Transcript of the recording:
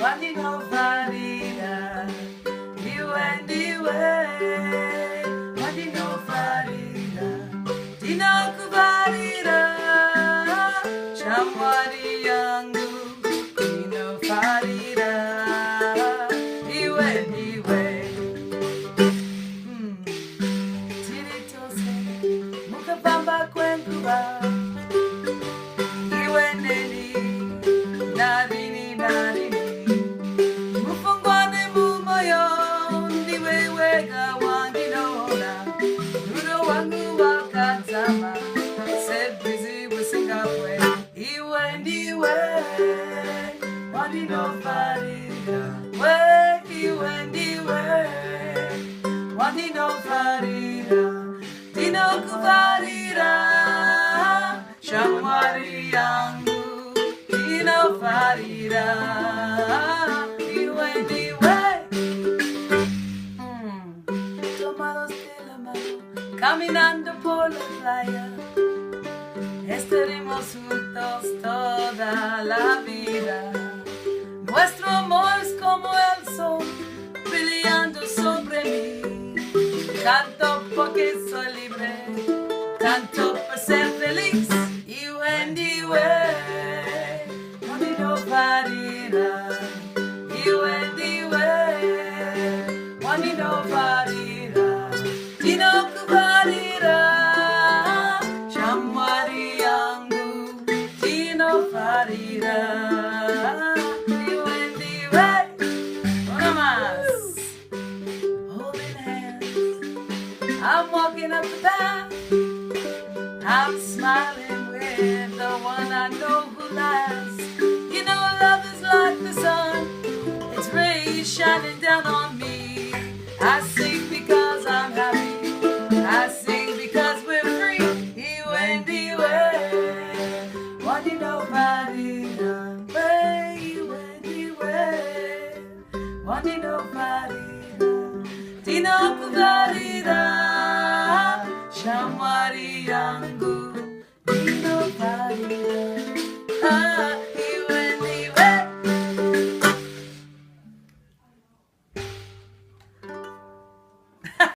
waninofarira, Iwe Ndiwe, waninofarira, ndinokufarira, shamwari yangu, ndinofarira, Iwe Ndiwe. Tiritose, mukapamba kwenguva, Iwe neni, narini narini, mufungwane mumoyo, ndiwe wega wandinona, rudo wangu wakazama, sebizi wisingapwe, Iwe Ndiwe, waninofarira, we Iwe Ndiwe, waninofarira, ndinokufarira, shamwari yangu, ndinofarira, Iwe Ndiwe. Tomados de la mano, caminando por la playa, estaremos juntos toda la vida. Nuestro amor es como el sol, brillando sobre mí. Canto porque soy libre, canto por ser feliz. Iwe Ndiwe, waninofarira, Iwe Ndiwe, waninofarira, ndinokufarira, shamwari yangu, ndinofarira, Iwe Ndiwe. Una más. Holding hands, I'm walking up the path, I'm smiling with the one I know who lasts. You know love is like the sun, its rays shining down on me. I sing because I'm happy, I sing because we're free. Iwe Ndiwe, waninofarira, Iwe Ndiwe, waninofarira, ndinokufarira, shamwari yangu.